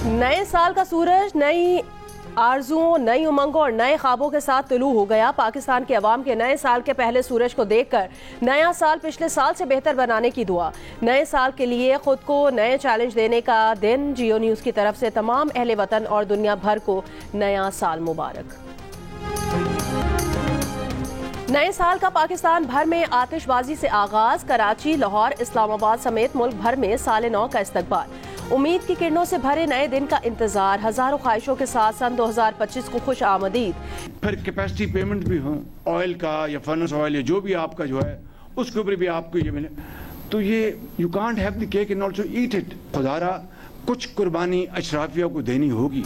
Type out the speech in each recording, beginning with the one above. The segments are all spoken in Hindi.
नए साल का सूरज नई आरजुओं, नई उमंगों और नए ख्वाबों के साथ तुलू हो गया। पाकिस्तान के अवाम के नए साल के पहले सूरज को देखकर नया साल पिछले साल से बेहतर बनाने की दुआ। नए साल के लिए खुद को नए चैलेंज देने का दिन। जियो न्यूज़ की तरफ से तमाम अहले वतन और दुनिया भर को नया साल मुबारक। नए साल का पाकिस्तान भर में आतिशबाजी से आगाज। कराची, लाहौर, इस्लामाबाद समेत मुल्क भर में साल नौ का इस्तकबाल। उम्मीद की किरणों से भरे नए दिन का इंतजार। हजारों ख्वाहिशों के साथ सन 2025 को खुश आमदीद। फिर कैपेसिटी पेमेंट भी हो, ऑयल का या फर्नेस ऑयल या जो भी आपका जो है उसके ऊपर भी आपको ये मिले, तो ये you can't have the cake and also eat it. खुदारा कुछ कुर्बानी अशराफिया को देनी होगी।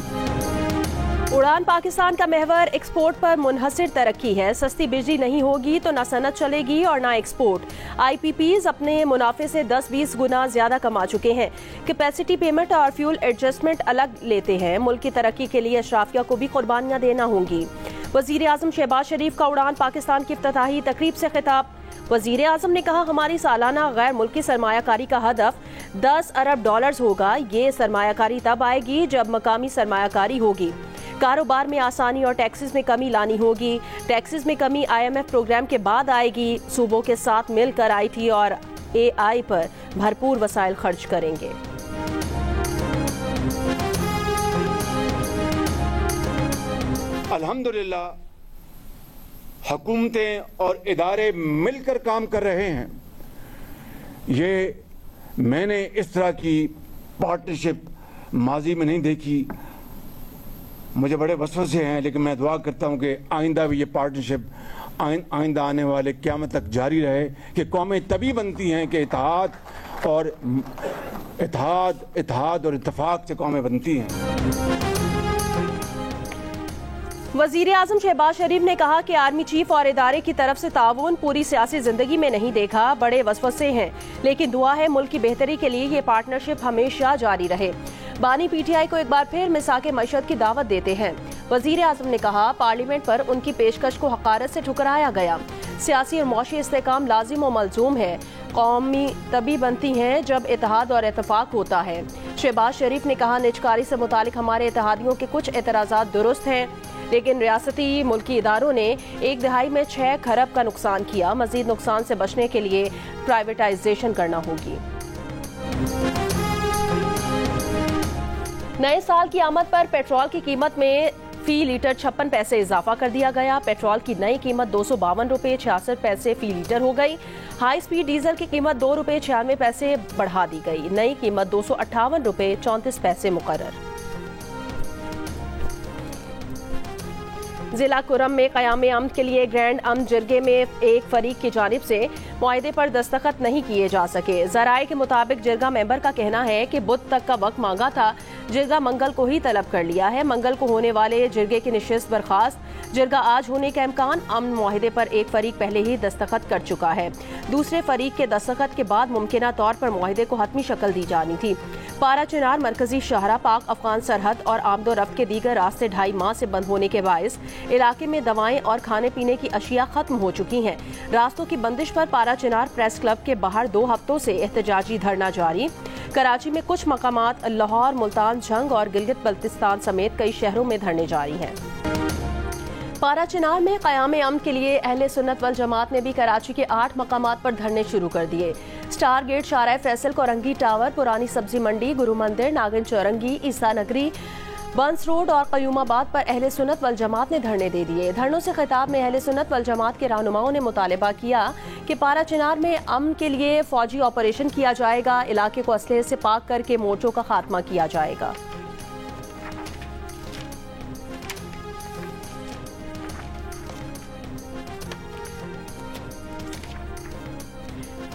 उड़ान पाकिस्तान का महवर एक्सपोर्ट पर मुनहसिर तरक्की है। सस्ती बिजली नहीं होगी तो ना सनत चलेगी और ना एक्सपोर्ट। आईपीपीज अपने मुनाफे से 10-20 गुना ज्यादा कमा चुके हैं। कैपेसिटी पेमेंट और फ्यूल एडजस्टमेंट अलग लेते हैं। मुल्क की तरक्की के लिए अशराफिया को भी कुर्बानियां देना होंगी। वजीर आजम शहबाज शरीफ का उड़ान पाकिस्तान की इफ्तिताही तकरीब से खिताब। वजीर आजम ने कहा, हमारी सालाना गैर मुल्की सरमायाकारी का हदफ $10 अरब होगा। ये सरमायाकारी तब आएगी जब मकामी सरमायाकारी होगी। कारोबार में आसानी और टैक्सेस में कमी लानी होगी। टैक्सेस में कमी IMF प्रोग्राम के बाद आएगी। सूबों के साथ मिलकर IT और AI पर भरपूर वसाइल खर्च करेंगे। अल्हम्दुलिल्लाह हुकूमतें और इदारे मिलकर काम कर रहे हैं। ये मैंने इस तरह की पार्टनरशिप माजी में नहीं देखी। मुझे बड़े वसवसे हैं, लेकिन मैं दुआ करता हूं कि आइंदा भी ये पार्टनरशिप आइंदा आने वाले क़यामत तक जारी रहे। कि कौमें तभी बनती हैं कि इत्तेहाद और इत्तेफाक से कौमें बनती हैं। वजीर आजम शहबाज शरीफ ने कहा कि आर्मी चीफ और इदारे की तरफ से ताउन पूरी सियासी जिंदगी में नहीं देखा। बड़े वसवसे हैं, लेकिन दुआ है मुल्क की बेहतरी के लिए ये पार्टनरशिप हमेशा जारी रहे। बानी PTI को एक बार फिर मिसाके मईशत की दावत देते हैं। वजीर आजम ने कहा, पार्लियामेंट पर उनकी पेशकश को हकारत से ठुकराया गया। सियासी और मौशी इस्तेकाम लाजिम और मलजूम है। कौमी तभी बनती हैं जब इत्तेहाद और इत्तेफाक होता है। शहबाज शरीफ ने कहा, निजकारी से मुतालिक हमारे इत्तेहादियों के कुछ एतराज़ात दुरुस्त हैं, लेकिन रियासती मुल्की इदारों ने 1 दहाई में 6 खरब का नुकसान किया। मजीद नुकसान से बचने के लिए प्राइवेटाइजेशन करना होगी। नए साल की आमद पर पेट्रोल की कीमत में फी लीटर 56 पैसे इजाफा कर दिया गया। पेट्रोल की नई कीमत 252 रुपये 66 पैसे फी लीटर हो गई। हाई स्पीड डीजल की कीमत 2 रुपये 96 पैसे बढ़ा दी गई। नई कीमत 258 रुपये 34 पैसे मुकर्रर। जिला कुरम में क़याम अमन के लिए ग्रैंड अमन जिरगे में एक फरीक की जानिब से मुआहदे पर दस्तखत नहीं किए जा सके। ज़राए के मुताबिक जिरगा मेंबर का कहना है कि बुध तक का वक्त मांगा था, जिरगा मंगल को ही तलब कर लिया है। मंगल को होने वाले जिरगे की निशिस्त बर्खास्त। जिरगा आज होने का इम्कान। अमन मुआहदे पर एक फरीक पहले ही दस्तखत कर चुका है। दूसरे फरीक के दस्तखत के बाद मुमकिना तौर पर मुआहदे को हतमी शक्ल दी जानी थी। पारा चिनार मरकजी शाहरा पाक अफगान सरहद और आमदो रफ्त के दीगर रास्ते 2.5 माह से बंद होने के बायस इलाके में दवाएं और खाने पीने की अशिया खत्म हो चुकी हैं। रास्तों की बंदिश पर पारा चिनार प्रेस क्लब के बाहर 2 हफ्तों से एहतजाजी धरना जारी। कराची में कुछ मकामात, लाहौर, मुल्तान जंग और गिलगित बल्तिस्तान समेत कई शहरों में धरने जारी हैं। पारा चिनार में क़याम अमन के लिए अहले सुन्नत वल जमात ने भी कराची के 8 मकामात पर धरने शुरू कर दिए। Star Gate, Shahrah Faisal, Korangi tower, पुरानी सब्जी मंडी, गुरु मंदिर, नागिन चौरंगी, ईसा नगरी, बंस रोड और कयूमाबाद पर अहले सुन्नत वल जमात ने धरने दे दिए। धरनों से खिताब में अहले सुन्नत वल जमात के रहनुमाओं ने मुतालबा किया कि पारा चिनार में अमन के लिए फौजी ऑपरेशन किया जाएगा। इलाके को असलहे से पाक करके मोर्चों का खात्मा किया जाएगा।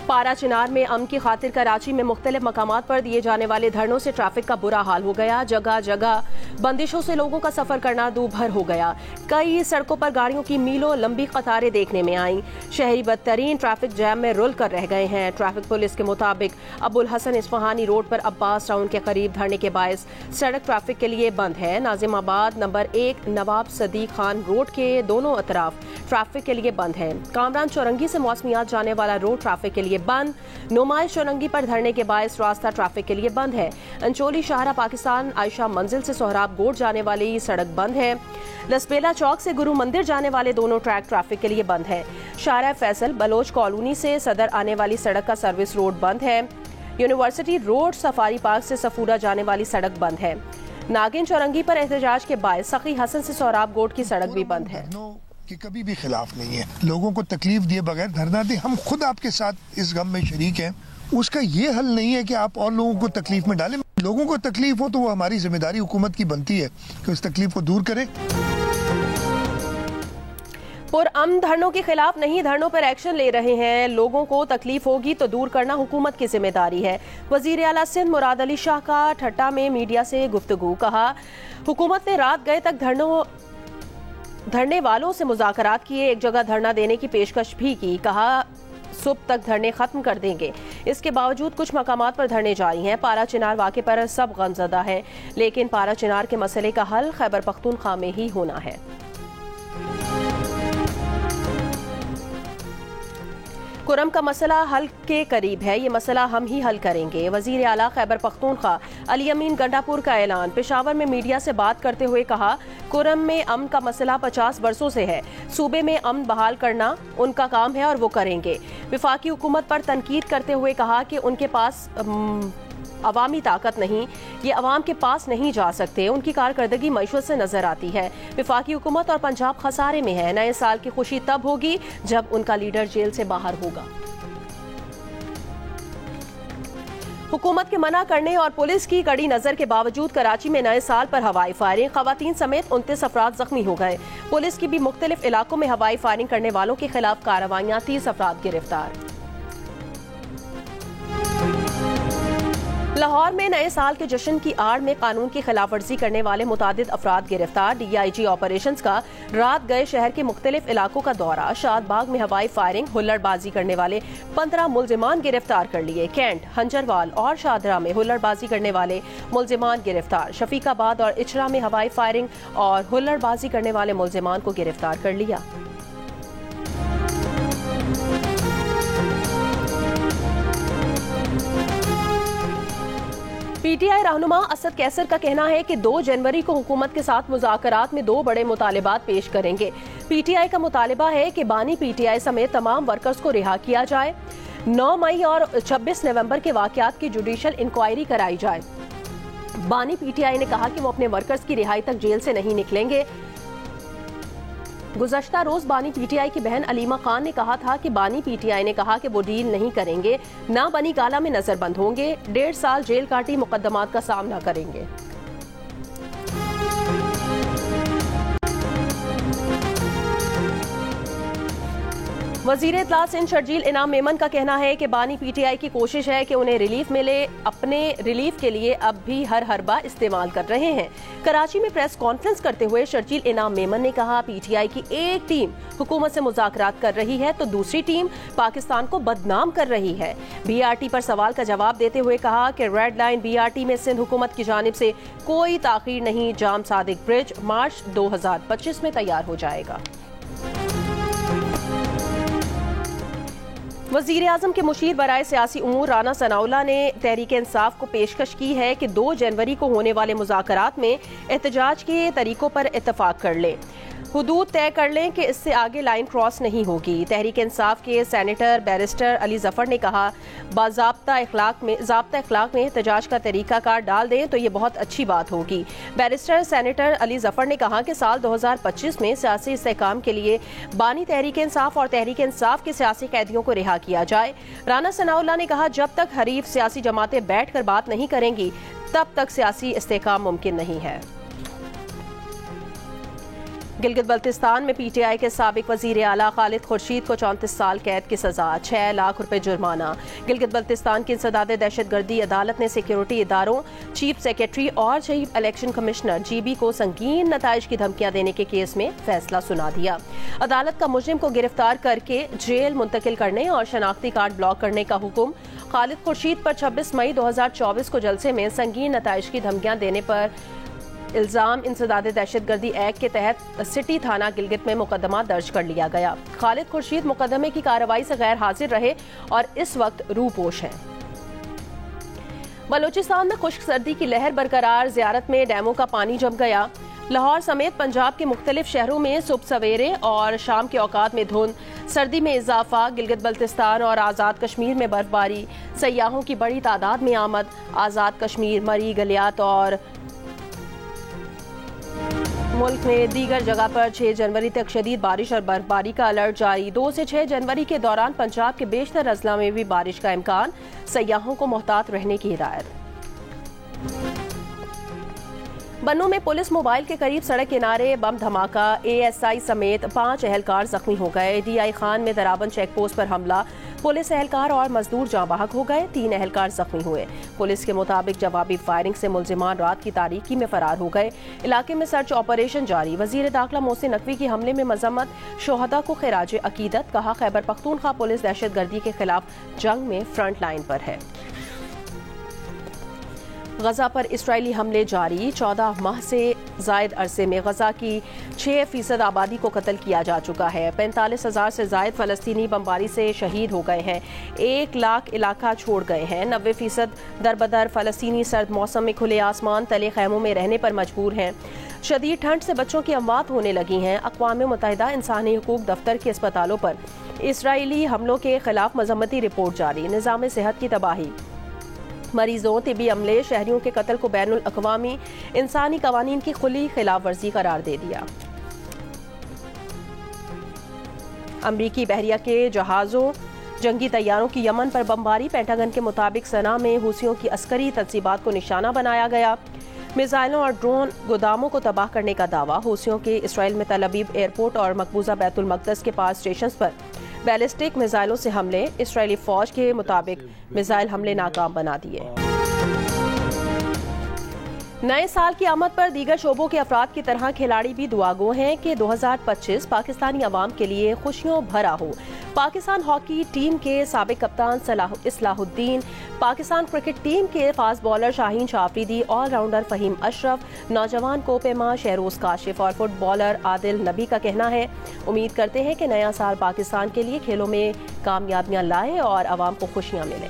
पारा चिनार में अमन की खातिर कराची में मुख्तलिफ मकामात पर दिए जाने वाले धरनों से ट्रैफिक का बुरा हाल हो गया। जगह जगह बंदिशों से लोगों का सफर करना दूभर हो गया। कई सड़कों पर गाड़ियों की मीलों लंबी कतारें देखने में आईं। शहरी बदतरीन ट्रैफिक जैम में रुल कर रह गए हैं। ट्रैफिक पुलिस के मुताबिक अबुल हसन इस्फहानी रोड पर अब्बास टाउन के करीब धरने के बायस सड़क ट्रैफिक के लिए बंद है। नाजिमाबाद नंबर 1 नवाब सदीक खान रोड के दोनों अतराफ ट्रैफिक के लिए बंद है। कामरान चौरंगी से मौसमियात जाने वाला रोड ट्रैफिक के लिए बंद। नुमाइश चौरंगी पर धरने के बायस रास्ता ट्रैफिक के लिए बंद है। अंचोली शाहरा पाकिस्तान आयशा मंजिल से सोहराब गोट जाने वाली सड़क बंद है। लसबेला चौक से गुरु मंदिर जाने वाले दोनों ट्रैक ट्रैफिक के लिए बंद है। शाहरा फैसल बलोच कॉलोनी से सदर आने वाली सड़क का सर्विस रोड बंद है। यूनिवर्सिटी रोड सफारी पार्क से सफूरा जाने वाली सड़क बंद है। नागिन चौरंगी पर एहतजाज के बाद सखी हसन से सोहराब गोट की सड़क भी बंद है। कि कभी भी खिलाफ नहीं है, लोगों को तकलीफ दिए बगैर धरना दे, हम खुद आपके साथ इस गम में शरीक हैं। उसका ये हल नहीं है कि आप और लोगों को तकलीफ में डालें। लोगों को तकलीफ हो तो वो हमारी जिम्मेदारी हुकूमत की बनती है कि उस तकलीफ को दूर करें। पुरअमन धरनों के खिलाफ नहीं, धरनों पर एक्शन ले रहे हैं। लोगों को तकलीफ होगी तो दूर करना हुकूमत की जिम्मेदारी है। वजीर आला सिंध मुराद अली शाह का ठट्टा में मीडिया से गुफ्तगू। कहा, हुकूमत ने रात गए तक धरने वालों से मुज़ाकरात किए, एक जगह धरना देने की पेशकश भी की। कहा, सुबह तक धरने खत्म कर देंगे। इसके बावजूद कुछ मकामात पर धरने जारी हैं। पारा चिनार वाक़े पर सब गमज़दा है, लेकिन पारा चिनार के मसले का हल खैबर पख्तूनख्वा में ही होना है। कुरम का मसला हल के करीब है, ये मसला हम ही हल करेंगे। वजीर आला खैबर पख्तूनख्वा अली अमीन गंडापुर का ऐलान। पेशावर में मीडिया से बात करते हुए कहा, कुरम में अमन का मसला 50 बरसों से है। सूबे में अमन बहाल करना उनका काम है और वो करेंगे। वफाकी हुकूमत पर तनकीद करते हुए कहा कि उनके पास अवामी ताकत नहीं, ये अवाम के पास नहीं जा सकते। उनकी कारकर्दगी मईशत से नजर आती है। वफाकी हुकूमत और पंजाब खसारे में है। नए साल की खुशी तब होगी जब उनका लीडर जेल से बाहर होगा। हुकूमत के मना करने और पुलिस की कड़ी नजर के बावजूद कराची में नए साल पर हवाई फायरिंग, खवातीन समेत 29 अफराद जख्मी हो गए। पुलिस की भी मुख्तलिफ इलाकों में हवाई फायरिंग करने वालों के खिलाफ कार्रवाइयां, 30 अफराद गिरफ्तार। लाहौर में नए साल के जश्न की आड़ में कानून की खिलाफ वर्जी करने वाले मुतादिद अफराद गिरफ्तार। DIG ऑपरेशंस का रात गए शहर के मुख्तलिफ इलाकों का दौरा। शादबाग में हवाई फायरिंग, हुल्लड़बाजी करने वाले 15 मुल्जिमान गिरफ्तार कर लिए। कैंट, हंजरवाल और शादरा में हुल्लड़बाजी करने वाले मुल्जिमान गिरफ्तार। शफीकाबाद और इचरा में हवाई फायरिंग और हुल्लड़बाजी करने वाले मुल्जिमान को गिरफ्तार कर लिया। PTI रहनुमा असद कैसर का कहना है कि 2 जनवरी को हुकूमत के साथ मुज़ाकरात में 2 बड़े मुतालिबात पेश करेंगे। PTI का मुतालिबा है कि बानी PTI समेत तमाम वर्कर्स को रिहा किया जाए। 9 मई और 26 नवंबर के वाक़यात की जुडिशल इंक्वायरी कराई जाए। बानी PTI ने कहा कि वो अपने वर्कर्स की रिहाई तक जेल से नहीं निकलेंगे। गुज़श्ता रोज बानी PTI की बहन अलीमा खान ने कहा था कि बानी PTI ने कहा कि वो डील नहीं करेंगे, ना बनी गाला में नजरबंद होंगे, 1.5 साल जेल काटी मुकदमात का सामना करेंगे। वजीर इत्तलात सिंध शर्जील इनाम मेमन का कहना है कि बानी PTI की कोशिश है कि उन्हें रिलीफ मिले, अपने रिलीफ के लिए अब भी हर हरबा इस्तेमाल कर रहे हैं। कराची में प्रेस कॉन्फ्रेंस करते हुए शर्जील इनाम मेमन ने कहा, PTI की एक टीम हुकूमत से मुज़ाकरात कर रही है तो दूसरी टीम पाकिस्तान को बदनाम कर रही है। BRT पर सवाल का जवाब देते हुए कहा कि रेड लाइन BRT में सिंध हुकूमत की जानिब से कोई ताखीर नहीं। जाम सादिक ब्रिज मार्च 2025 में तैयार हो जाएगा। वज़ीर आज़म के मुशीर बराए सियासी उमूर राना सनाउल्लाह ने तहरीक इंसाफ को पेशकश की है कि 2 जनवरी को होने वाले मुज़ाकरात में एहतजाज के तरीकों पर इत्तफाक कर लें, हुदूद तय कर लें कि इससे आगे लाइन क्रॉस नहीं होगी। तहरीक इंसाफ के सेनेटर बैरिस्टर अली जफर ने कहा, ज़ाब्ता इखलाक में एहतजाज का तरीकाकार डाल दें तो ये बहुत अच्छी बात होगी। बैरिस्टर सेनेटर अली जफर ने कहा कि साल 2025 में सियासी इस्तेहकाम के लिए बानी तहरीक इंसाफ और तहरीक इंसाफ के सियासी कैदियों को रिहा किया जाए। राना सनाउल्लाह ने कहा, जब तक हरीफ सियासी जमातें बैठकर बात नहीं करेंगी तब तक सियासी इस्तेहकाम मुमकिन नहीं है। गिलगित बल्तिस्तान में PTI के साबिक वजीर आला खालिद खुर्शीद को 34 साल कैद की सजा, 6 लाख रुपए जुर्माना। गिलगित बल्तिस्तान की इंसदाद दहशतगर्दी अदालत ने सिक्योरिटी इदारों, चीफ सेक्रेटरी और चीफ इलेक्शन कमिश्नर GB को संगीन नताइज की धमकियां देने के केस में फैसला सुना दिया। अदालत का मुजरिम को गिरफ्तार करके जेल मुंतकिल करने और शनाख्ती कार्ड ब्लॉक करने का हुक्म। खालिद खुर्शीद पर 26 मई 2024 को जलसे में संगीन नताइज की धमकियां देने पर इल्जाम इंसदाद दहशतगर्दी एक्ट के तहत सिटी थाना गिलगित में मुकदमा दर्ज कर लिया गया। खालिद खुर्शीद मुकदमे की कार्रवाई से गैर हाजिर रहे और इस वक्त रूपोश हैं। बलूचिस्तान में खुश्क सर्दी की लहर बरकरार, ज़ियारत में डैमों का पानी जम गया। लाहौर समेत पंजाब के मुख्तलिफ शहरों में सुबह सवेरे और शाम के औकात में धुंध, सर्दी में इजाफा। गिलगित बल्तिस्तान और आज़ाद कश्मीर में बर्फबारी, सयाहों की बड़ी तादाद में आमद। आज़ाद कश्मीर, मरी, गलियात और मुल्क में दीगर जगह पर 6 जनवरी तक शदीद बारिश और बर्फबारी का अलर्ट जारी। 2 से 6 जनवरी के दौरान पंजाब के बेशतर अजला में भी बारिश का इम्कान, सयाहों को मोहतात रहने की हिदायत। बन्नू में पुलिस मोबाइल के करीब सड़क किनारे बम धमाका, ASI समेत 5 एहलकार जख्मी हो गए। DI खान में दराबन चेक पोस्ट पर हमला, पुलिस एहलकार और मजदूर जाँ बहक हो गए, 3 एहलकार जख्मी हुए। पुलिस के मुताबिक जवाबी फायरिंग से मुलजिमान रात की तारीकी में फरार हो गए। इलाके में सर्च ऑपरेशन जारी। वजीर दाखिला मोहसिन नकवी की हमले में मजम्मत, शोहदा को खिराज अकीदत। कहा, खैबर पख्तूनख्वा पुलिस दहशतगर्दी के खिलाफ जंग में फ्रंट लाइन पर है। गजा पर इसराइली हमले जारी। 14 माह से जायद अरसे में गजा की 6% आबादी को कत्ल किया जा चुका है। 45,000 से जायद फलस्तीनी बमबारी से शहीद हो गए हैं। 1 लाख इलाका छोड़ गए हैं। 90% दरबदर फलस्तीनी सर्द मौसम में खुले आसमान तले खैमों में रहने पर मजबूर हैं। शदीद ठंड से बच्चों की अमवात होने लगी हैं। अक़वाम मुत्तहिदा इंसानी हुकूक दफ्तर के अस्पतालों पर इसराइली हमलों के खिलाफ मजम्मती रिपोर्ट जारी। निज़ाम सेहत की तबाही, मरीजों, तिबी अमले, शहरियों के कत्ल को बैनुल अक़वामी इंसानी कवानीन की खुली खिलाफ वर्जी करार दे दिया। अमरीकी बहरिया के जहाज़ों, जंगी तैयारों की यमन पर बमबारी। पेंटागन के मुताबिक सना में हूसियों की अस्करी तंसीबात को निशाना बनाया गया। मिसाइलों और ड्रोन गोदामों को तबाह करने का दावा। हूसियों के इसराइल में तल अबीब एयरपोर्ट और मकबूजा बैतुल मक़दस के पास स्टेशन पर बैलिस्टिक मिसाइलों से हमले। इसराइली फौज के मुताबिक मिसाइल हमले नाकाम बना दिए। नए साल की आमद पर दीगर शोबों के अफराद की तरह खिलाड़ी भी दुआगो हैं कि 2025 पाकिस्तानी अवाम के लिए खुशियों भरा हो। पाकिस्तान हॉकी टीम के साबिक कप्तान इस्लाहुद्दीन, पाकिस्तान क्रिकेट टीम के fast bowler Shaheen Shah Afridi, allrounder Faheem Ashraf, नौजवान कोपेमा शहरोज काशिफ और फुटबॉलर आदिल नबी का कहना है, उम्मीद करते हैं कि नया साल पाकिस्तान के लिए खेलों में कामयाबियां लाए और अवाम को खुशियां मिलें।